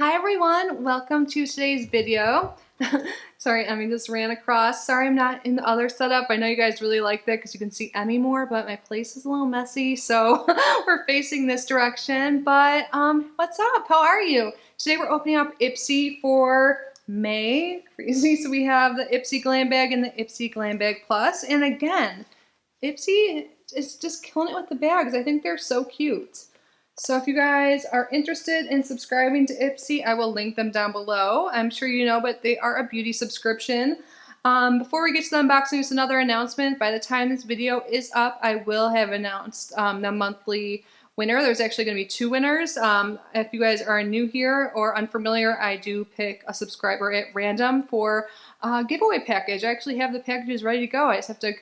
Hi everyone, welcome to today's video. Sorry, Emmy just ran across. Sorry I'm not in the other setup. I know you guys really like that because you can see Emmy more, but my place is a little messy, so we're facing this direction. But what's up? How are you? Today we're opening up Ipsy for May. Crazy. So we have the Ipsy Glam Bag and the Ipsy Glam Bag Plus. And again, Ipsy is just killing it with the bags. I think they're so cute. So if you guys are interested in subscribing to Ipsy, I will link them down below. I'm sure you know, but they are a beauty subscription. Before we get to the unboxing, just another announcement. By the time this video is up, I will have announced the monthly winner. There's actually going to be two winners. If you guys are new here or unfamiliar, I do pick a subscriber at random for a giveaway package. I actually have the packages ready to go. I just have to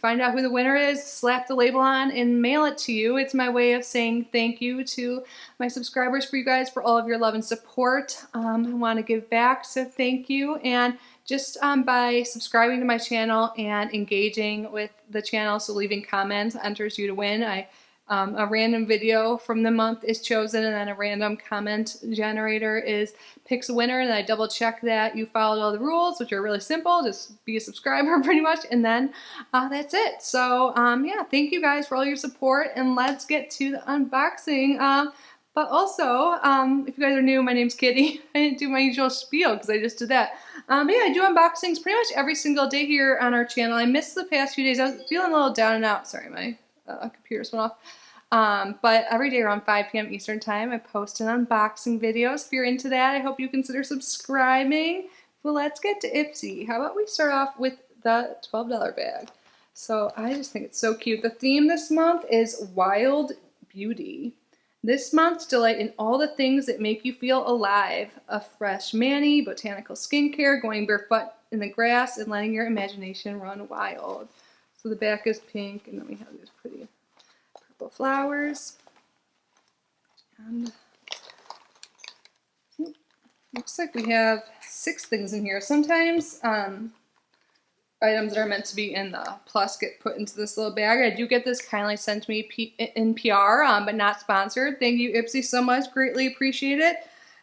find out who the winner is, slap the label on, and mail it to you. It's my way of saying thank you to my subscribers for you guys for all of your love and support. I want to give back, so thank you. And just by subscribing to my channel and engaging with the channel, so leaving comments enters you to win. A random video from the month is chosen, and then a random comment generator picks a winner, and I double check that you followed all the rules, which are really simple. Just be a subscriber pretty much, and then that's it. So yeah, thank you guys for all your support, and let's get to the unboxing. But also, if you guys are new, my name's Kitty. I didn't do my usual spiel because I just did that. But yeah, I do unboxings pretty much every single day here on our channel. I missed the past few days. I was feeling a little down and out. Sorry, my computer just went off. But every day around 5 p.m. Eastern time, I post an unboxing video. So if you're into that, I hope you consider subscribing. Well, let's get to Ipsy. How about we start off with the $12 bag? So I just think it's so cute. The theme this month is Wild Beauty. This month, delight in all the things that make you feel alive. A fresh mani, botanical skincare, going barefoot in the grass, and letting your imagination run wild. So the back is pink, and then we have these pretty purple flowers. And looks like we have 6 things in here. Sometimes items that are meant to be in the plus get put into this little bag. I do get this kindly sent to me in PR, but not sponsored. Thank you, Ipsy, so much. Greatly appreciate it.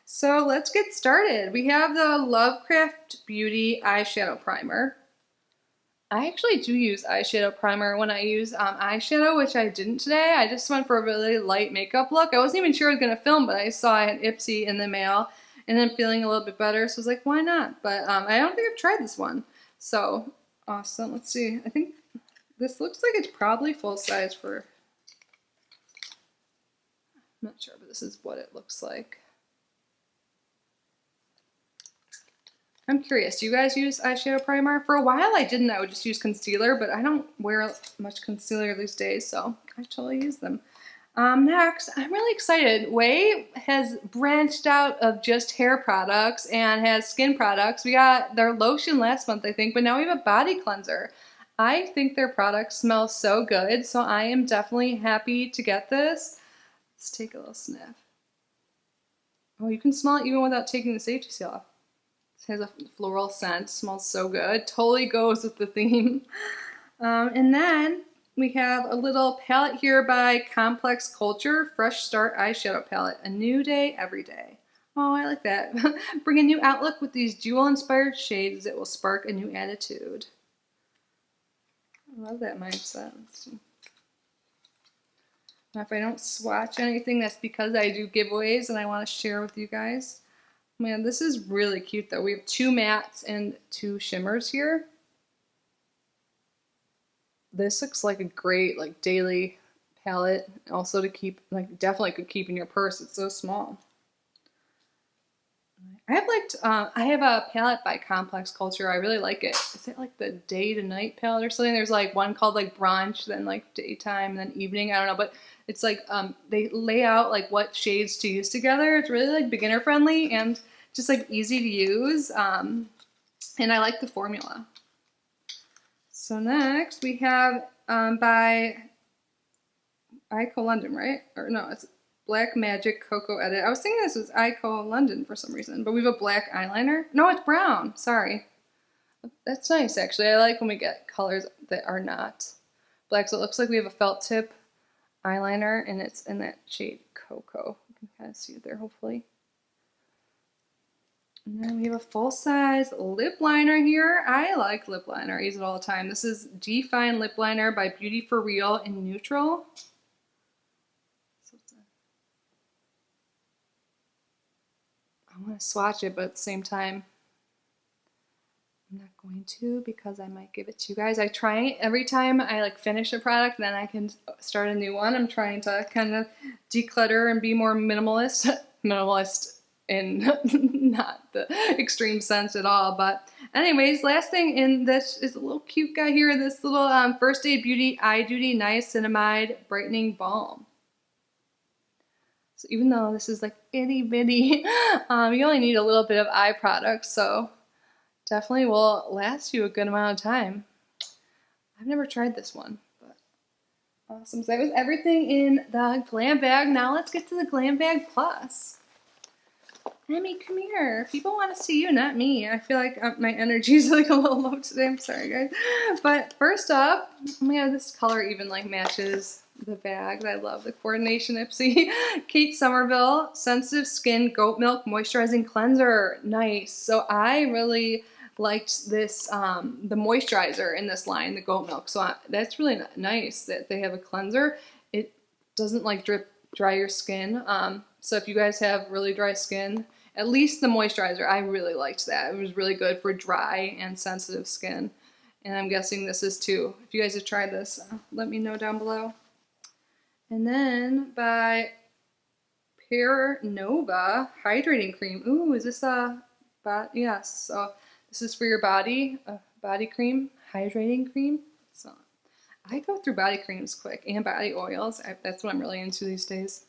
So let's get started. We have the Lovecraft Beauty Eyeshadow Primer. I actually do use eyeshadow primer when I use eyeshadow, which I didn't today. I just went for a really light makeup look. I wasn't even sure I was going to film, but I saw I had Ipsy in the mail and then feeling a little bit better. So I was like, why not? But I don't think I've tried this one. So awesome. Let's see. I think this looks like it's probably full size for, I'm not sure, but this is what it looks like. I'm curious, do you guys use eyeshadow primer? For a while I didn't. I would just use concealer, but I don't wear much concealer these days, so I totally use them. Next, I'm really excited. Way has branched out of just hair products and has skin products. We got their lotion last month, I think, but now we have a body cleanser. I think their products smell so good, so I am definitely happy to get this. Let's take a little sniff. Oh, you can smell it even without taking the safety seal off. It has a floral scent, smells so good, totally goes with the theme. And then we have a little palette here by Complex Culture, Fresh Start Eyeshadow Palette, a new day, every day. Oh, I like that. Bring a new outlook with these jewel-inspired shades that will spark a new attitude. I love that mindset. Let's see. Now, if I don't swatch anything, that's because I do giveaways and I want to share with you guys. Man, this is really cute though. We have 2 mattes and 2 shimmers here. This looks like a great daily palette. Also to keep, definitely could keep in your purse. It's so small. I have a palette by Complex Culture. I really like it. Is it like the day to night palette or something? There's one called brunch, then daytime, and then evening. I don't know, but it's they lay out what shades to use together. It's really beginner friendly and just easy to use. And I like the formula. So next we have by Ico London, right? Or no, it's Black Magic Cocoa Edit. I was thinking this was Ico London for some reason, but we have a black eyeliner. No, it's brown. Sorry. That's nice, actually. I like when we get colors that are not black. So it looks like we have a felt tip eyeliner, and it's in that shade Cocoa. You can kind of see it there, hopefully. And then we have a full-size lip liner here. I like lip liner. I use it all the time. This is Define Lip Liner by Beauty For Real in Neutral. I want to swatch it, but at the same time, I'm not going to because I might give it to you guys. I try every time I like finish a product, then I can start a new one. I'm trying to kind of declutter and be more minimalist. Minimalist in not the extreme sense at all. But anyways, last thing in this is a little cute guy here. This little First Aid Beauty Eye Duty Niacinamide Brightening Balm. So even though this is like itty bitty, you only need a little bit of eye product, so definitely will last you a good amount of time. I've never tried this one, but awesome. So that was everything in the Glam Bag. Now let's get to the Glam Bag Plus. Emmy, come here. People want to see you, not me. I feel like my energy is like a little low today. I'm sorry, guys. But first up, oh my god, this color even like matches the bag. I love the coordination, Ipsy. Kate Somerville Sensitive Skin Goat Milk Moisturizing Cleanser. Nice. So I really liked this, the moisturizer in this line, the goat milk. So that's really nice that they have a cleanser. It doesn't like dry your skin. So if you guys have really dry skin, at least the moisturizer, I really liked that. It was really good for dry and sensitive skin. And I'm guessing this is too. If you guys have tried this, let me know down below. And then by Pear Nova Hydrating Cream. Ooh, is this a, yes. So this is for your body, body cream, hydrating cream. So I go through body creams quick and body oils. That's what I'm really into these days.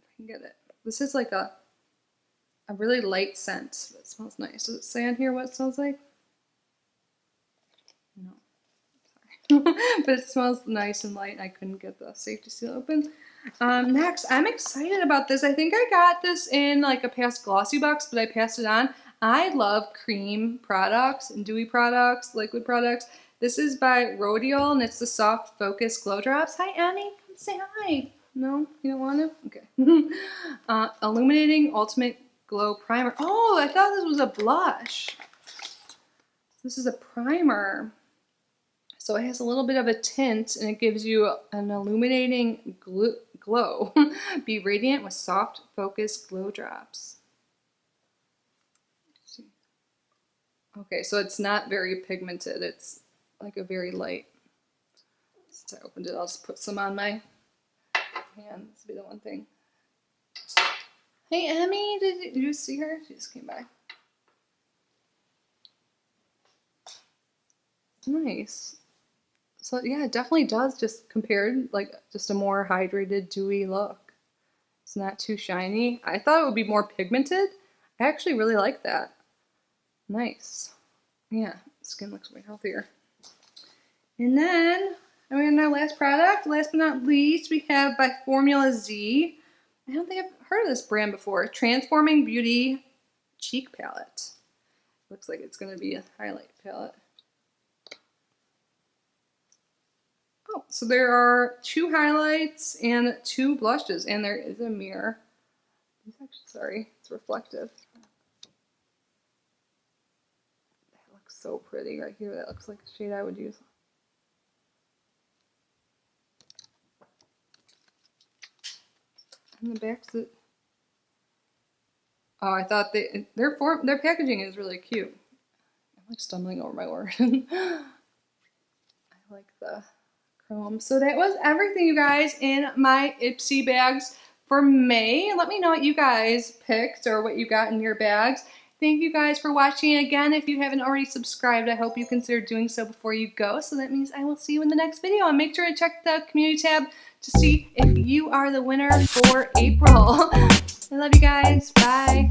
I can get it. This is like a really light scent. It smells nice. Does it say on here what it smells like? No. Sorry. But it smells nice and light. I couldn't get the safety seal open. Next, I'm excited about this. I think I got this in like a past glossy box, but I passed it on. I love cream products and dewy products, liquid products. This is by Rodial, and it's the Soft Focus Glow Drops. Hi, Annie. Come say hi. No? You don't want to? Okay. Illuminating Ultimate Glow Primer. Oh, I thought this was a blush. This is a primer. So it has a little bit of a tint, and it gives you an illuminating glow. Be radiant with Soft Focus Glow Drops. Let's see. Okay, so it's not very pigmented. It's like a very light. Since I opened it, I'll just put some on my hand. This will be the one thing. Hey, Emmy, did you see her? She just came by. Nice. So yeah, it definitely does just compared like just a more hydrated, dewy look. It's not too shiny. I thought it would be more pigmented. I actually really like that. Nice. Yeah, skin looks way healthier. And then we have our last product. Last but not least, we have by Formula Z. I don't think I've heard of this brand before. Transforming Beauty Cheek Palette. Looks like it's going to be a highlight palette. Oh, so there are 2 highlights and 2 blushes, and there is a mirror. It's actually, sorry, it's reflective. That looks so pretty right here. That looks like a shade I would use. And the back's it. Oh, I thought their packaging is really cute. I'm like stumbling over my word. I like the chrome. So that was everything, you guys, in my Ipsy bags for May. Let me know what you guys picked or what you got in your bags. Thank you guys for watching. Again, if you haven't already subscribed, I hope you consider doing so before you go. So that means I will see you in the next video. And make sure to check the community tab to see if you are the winner for April. I love you guys. Bye.